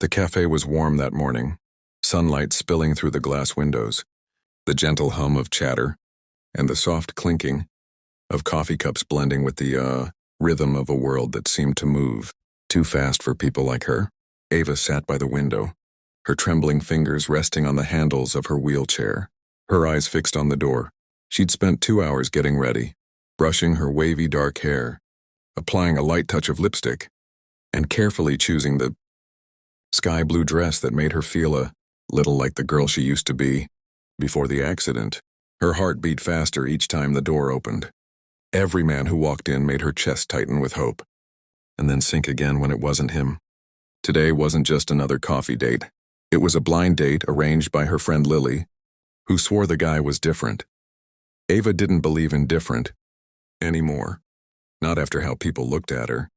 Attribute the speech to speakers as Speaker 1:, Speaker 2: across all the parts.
Speaker 1: The cafe was warm that morning, sunlight spilling through the glass windows, the gentle hum of chatter, and the soft clinking of coffee cups blending with the rhythm of a world that seemed to move too fast for people like her. Ava sat by the window, her trembling fingers resting on the handles of her wheelchair, her eyes fixed on the door. She'd spent 2 hours getting ready, brushing her wavy dark hair, applying a light touch of lipstick, and carefully choosing the sky blue dress that made her feel a little like the girl she used to be before the accident. Her heart beat faster each time the door opened. Every man who walked in made her chest tighten with hope, and then sink again when it wasn't him. Today wasn't just another coffee date. It was a blind date arranged by her friend Lily, who swore the guy was different. Ava didn't believe in different anymore. Not after how people looked at her.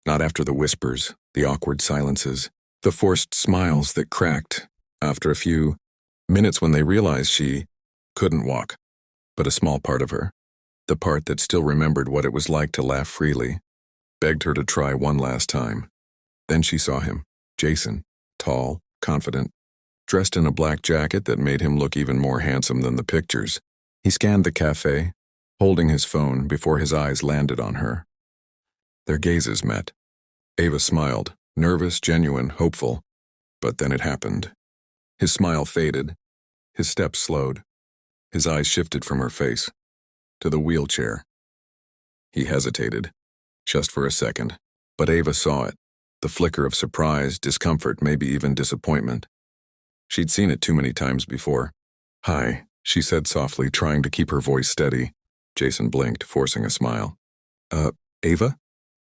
Speaker 1: Not after the whispers, the awkward silences, the forced smiles that cracked after a few minutes when they realized she couldn't walk. But a small part of her, the part that still remembered what it was like to laugh freely, begged her to try one last time. Then she saw him, Jason, tall, confident, dressed in a black jacket that made him look even more handsome than the pictures. He scanned the cafe, holding his phone before his eyes landed on her. Their gazes met. Ava smiled, nervous, genuine, hopeful. But then it happened. His smile faded. His steps slowed. His eyes shifted from her face to the wheelchair. He hesitated, just for a second, but Ava saw it. The flicker of surprise, discomfort, maybe even disappointment. She'd seen it too many times before. "Hi," she said softly, trying to keep her voice steady. Jason blinked, forcing a smile. Ava?"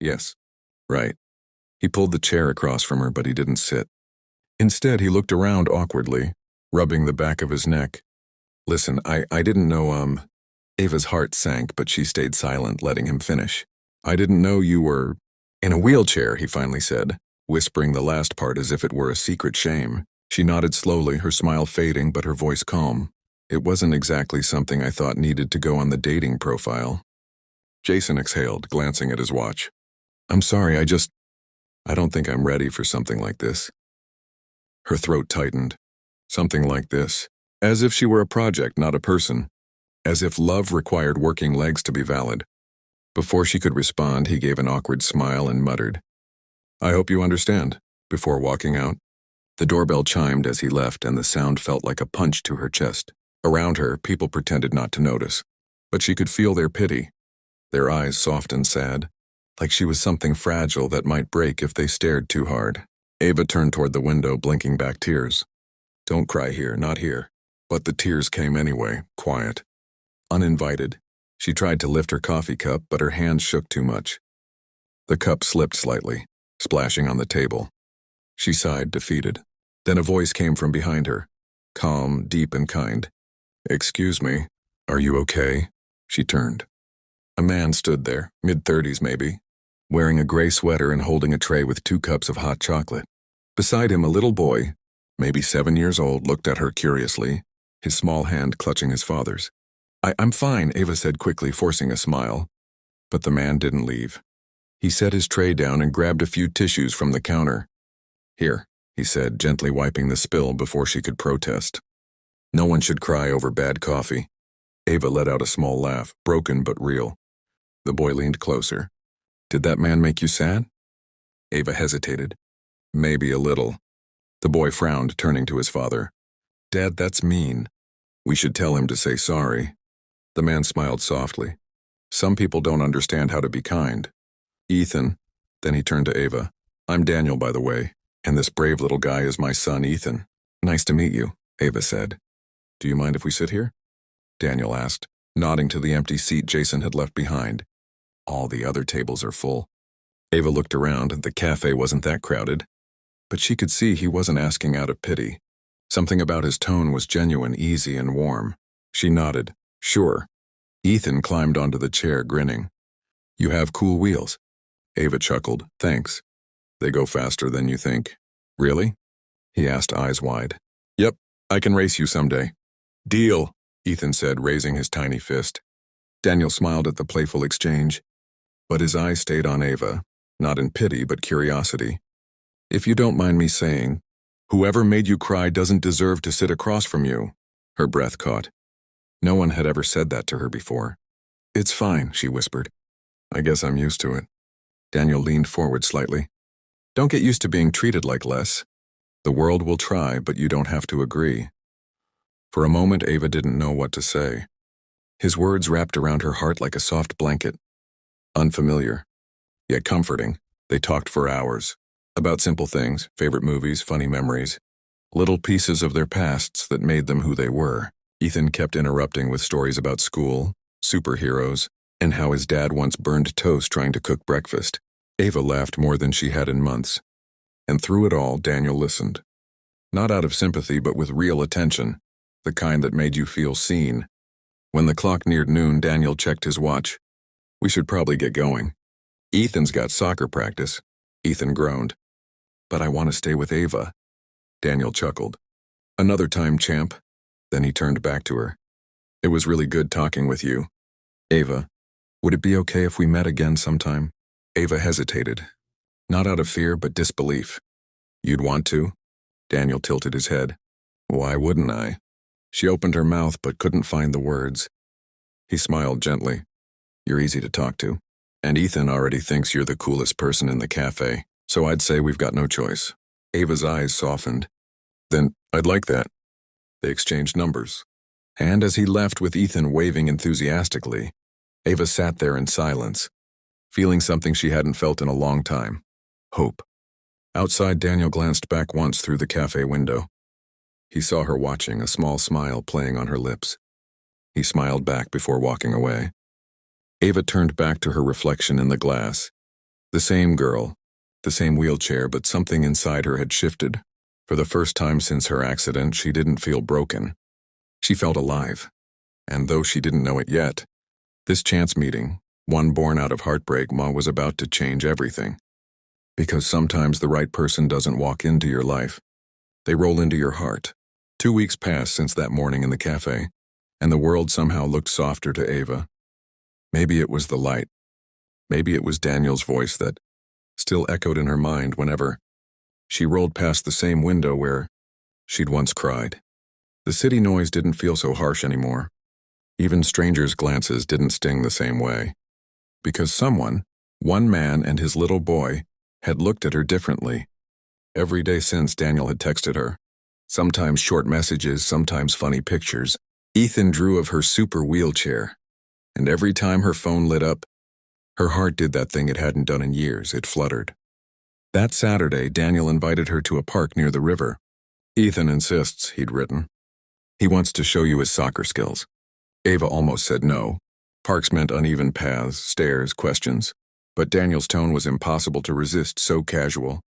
Speaker 1: "Yes." "Right." He pulled the chair across from her, but he didn't sit. Instead, he looked around awkwardly, rubbing the back of his neck. "Listen, I didn't know, Ava's heart sank, but she stayed silent, letting him finish. "I didn't know you were in a wheelchair," he finally said, whispering the last part as if it were a secret shame. She nodded slowly, her smile fading but her voice calm. "It wasn't exactly something I thought needed to go on the dating profile." Jason exhaled, glancing at his watch. "I'm sorry, I don't think I'm ready for something like this." Her throat tightened. Something like this. As if she were a project, not a person. As if love required working legs to be valid. Before she could respond, he gave an awkward smile and muttered, "I hope you understand," before walking out. The doorbell chimed as he left, and the sound felt like a punch to her chest. Around her, people pretended not to notice, but she could feel their pity, their eyes soft and sad, like she was something fragile that might break if they stared too hard. Ava turned toward the window, blinking back tears. "Don't cry here, not here." But the tears came anyway, quiet, uninvited. She tried to lift her coffee cup, but her hands shook too much. The cup slipped slightly, splashing on the table. She sighed, defeated. Then a voice came from behind her, calm, deep, and kind. "Excuse me, are you okay?" She turned. A man stood there, mid-30s maybe, wearing a gray sweater and holding a tray with 2 cups of hot chocolate. Beside him, a little boy, maybe 7 years old, looked at her curiously, his small hand clutching his father's. I'm fine," Ava said quickly, forcing a smile. But the man didn't leave. He set his tray down and grabbed a few tissues from the counter. "Here," he said, gently wiping the spill before she could protest. No one should cry over bad coffee. Ava let out a small laugh, broken but real. The boy leaned closer. "Did that man make you sad?" Ava hesitated. "Maybe a little." The boy frowned, turning to his father. "Dad, that's mean. We should tell him to say sorry." The man smiled softly. "Some people don't understand how to be kind. Ethan," then he turned to Ava. "I'm Daniel, by the way, and this brave little guy is my son, Ethan." "Nice to meet you," Ava said. "Do you mind if we sit here?" Daniel asked, nodding to the empty seat Jason had left behind. "All the other tables are full." Ava looked around. The cafe wasn't that crowded, but she could see he wasn't asking out of pity. Something about his tone was genuine, easy, and warm. She nodded. "Sure." Ethan climbed onto the chair, grinning. "You have cool wheels." Ava chuckled. "Thanks. They go faster than you think." "Really?" he asked, eyes wide. "Yep, I can race you someday." "Deal," Ethan said, raising his tiny fist. Daniel smiled at the playful exchange, but his eyes stayed on Ava, not in pity but curiosity. If you don't mind me saying, whoever made you cry doesn't deserve to sit across from you. Her breath caught. No one had ever said that to her before. It's fine, she whispered. I guess I'm used to it. Daniel leaned forward slightly. Don't get used to being treated like less. The world will try, but you don't have to agree. For a moment, Ava didn't know what to say. His words wrapped around her heart like a soft blanket. Unfamiliar, yet comforting. They talked for hours. About simple things, favorite movies, funny memories. Little pieces of their pasts that made them who they were. Ethan kept interrupting with stories about school, superheroes, and how his dad once burned toast trying to cook breakfast. Ava laughed more than she had in months. And through it all, Daniel listened. Not out of sympathy, but with real attention, the kind that made you feel seen. When the clock neared noon, Daniel checked his watch. We should probably get going. Ethan's got soccer practice. Ethan groaned. But I want to stay with Ava. Daniel chuckled. Another time, champ. Then he turned back to her. It was really good talking with you. Ava, would it be okay if we met again sometime? Ava hesitated. Not out of fear, but disbelief. You'd want to? Daniel tilted his head. Why wouldn't I? She opened her mouth but couldn't find the words. He smiled gently. You're easy to talk to. And Ethan already thinks you're the coolest person in the cafe, so I'd say we've got no choice. Ava's eyes softened. Then, I'd like that. They exchanged numbers. And as he left with Ethan waving enthusiastically, Ava sat there in silence, feeling something she hadn't felt in a long time. Hope. Outside, Daniel glanced back once through the cafe window. He saw her watching, a small smile playing on her lips. He smiled back before walking away. Ava turned back to her reflection in the glass. The same girl, the same wheelchair, but something inside her had shifted. For the first time since her accident, she didn't feel broken. She felt alive. And though she didn't know it yet, this chance meeting, one born out of heartbreak, was about to change everything. Because sometimes the right person doesn't walk into your life. They roll into your heart. 2 weeks passed since that morning in the cafe, and the world somehow looked softer to Ava. Maybe it was the light. Maybe it was Daniel's voice that still echoed in her mind whenever she rolled past the same window where she'd once cried. The city noise didn't feel so harsh anymore. Even strangers' glances didn't sting the same way. Because someone, one man and his little boy, had looked at her differently. Every day since, Daniel had texted her. Sometimes short messages, sometimes funny pictures. Ethan drew of her super wheelchair. And every time her phone lit up, her heart did that thing it hadn't done in years. It fluttered. That Saturday, Daniel invited her to a park near the river. Ethan insists, he'd written. He wants to show you his soccer skills. Ava almost said no. Parks meant uneven paths, stairs, questions. But Daniel's tone was impossible to resist, so casual.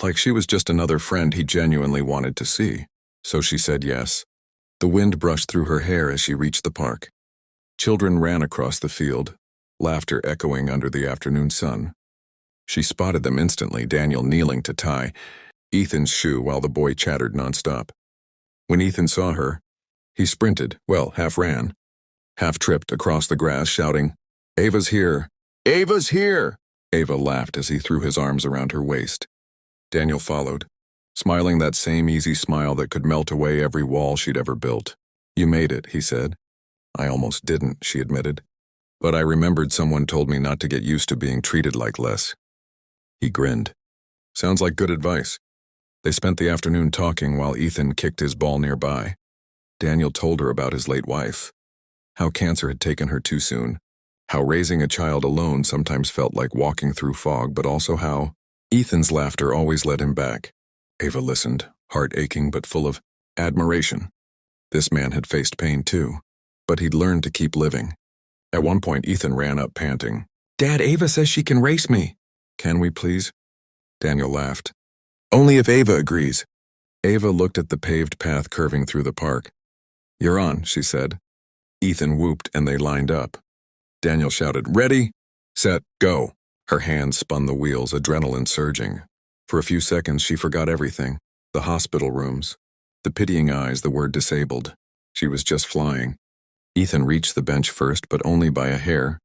Speaker 1: Like she was just another friend he genuinely wanted to see. So she said yes. The wind brushed through her hair as she reached the park. Children ran across the field, laughter echoing under the afternoon sun. She spotted them instantly, Daniel kneeling to tie Ethan's shoe while the boy chattered nonstop. When Ethan saw her, he sprinted, half ran, half tripped across the grass, shouting, Ava's here! Ava's here! Ava laughed as he threw his arms around her waist. Daniel followed, smiling that same easy smile that could melt away every wall she'd ever built. You made it, he said. I almost didn't, she admitted. But I remembered someone told me not to get used to being treated like less. He grinned. Sounds like good advice. They spent the afternoon talking while Ethan kicked his ball nearby. Daniel told her about his late wife, how cancer had taken her too soon, how raising a child alone sometimes felt like walking through fog, but also how Ethan's laughter always led him back. Ava listened, heart aching but full of admiration. This man had faced pain too, but he'd learned to keep living. At one point, Ethan ran up panting. Dad, Ava says she can race me. Can we please? Daniel laughed. Only if Ava agrees. Ava looked at the paved path curving through the park. You're on, she said. Ethan whooped and they lined up. Daniel shouted, Ready, set, go. Her hands spun the wheels, adrenaline surging. For a few seconds, she forgot everything. The hospital rooms, the pitying eyes, the word disabled. She was just flying. Ethan reached the bench first, but only by a hair.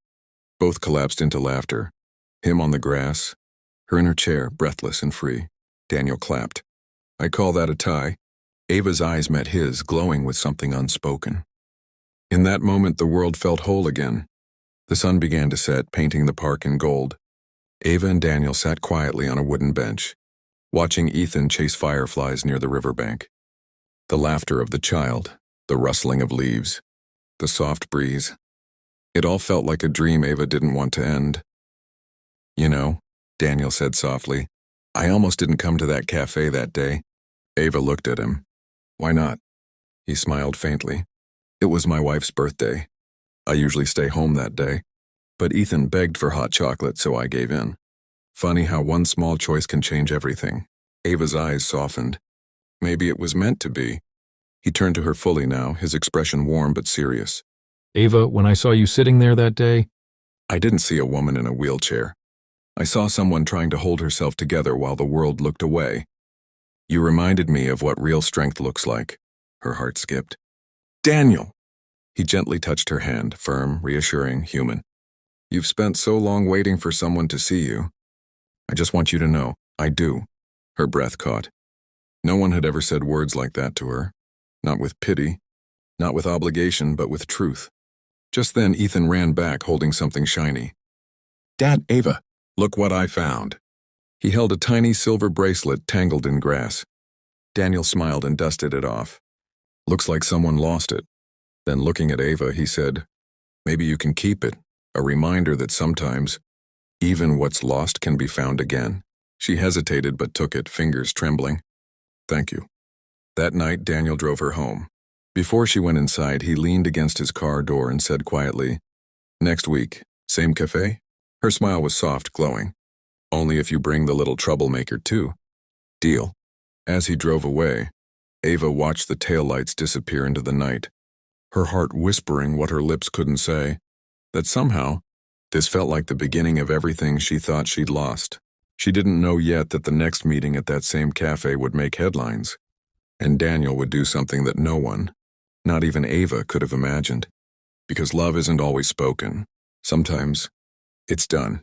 Speaker 1: Both collapsed into laughter. Him on the grass, her in her chair, breathless and free. Daniel clapped. I call that a tie. Ava's eyes met his, glowing with something unspoken. In that moment, the world felt whole again. The sun began to set, painting the park in gold. Ava and Daniel sat quietly on a wooden bench, watching Ethan chase fireflies near the riverbank. The laughter of the child, the rustling of leaves, the soft breeze. It all felt like a dream Ava didn't want to end. You know, Daniel said softly, I almost didn't come to that cafe that day. Ava looked at him. Why not? He smiled faintly. It was my wife's birthday. I usually stay home that day, but Ethan begged for hot chocolate, so I gave in. Funny how one small choice can change everything. Ava's eyes softened. Maybe it was meant to be. He turned to her fully now, his expression warm but serious.
Speaker 2: Ava, when I saw you sitting there that day,
Speaker 1: I didn't see a woman in a wheelchair. I saw someone trying to hold herself together while the world looked away. You reminded me of what real strength looks like. Her heart skipped. Daniel! He gently touched her hand, firm, reassuring, human. You've spent so long waiting for someone to see you. I just want you to know, I do. Her breath caught. No one had ever said words like that to her. Not with pity, not with obligation, but with truth. Just then, Ethan ran back, holding something shiny. Dad, Ava, look what I found. He held a tiny silver bracelet tangled in grass. Daniel smiled and dusted it off. Looks like someone lost it. Then looking at Ava, he said, maybe you can keep it, a reminder that sometimes, even what's lost can be found again. She hesitated but took it, fingers trembling. Thank you. That night, Daniel drove her home. Before she went inside, he leaned against his car door and said quietly, Next week, same café? Her smile was soft, glowing. Only if you bring the little troublemaker too. Deal. As he drove away, Ava watched the taillights disappear into the night, her heart whispering what her lips couldn't say, that somehow, this felt like the beginning of everything she thought she'd lost. She didn't know yet that the next meeting at that same cafe would make headlines, and Daniel would do something that no one, not even Ava, could have imagined. Because love isn't always spoken. Sometimes, it's done.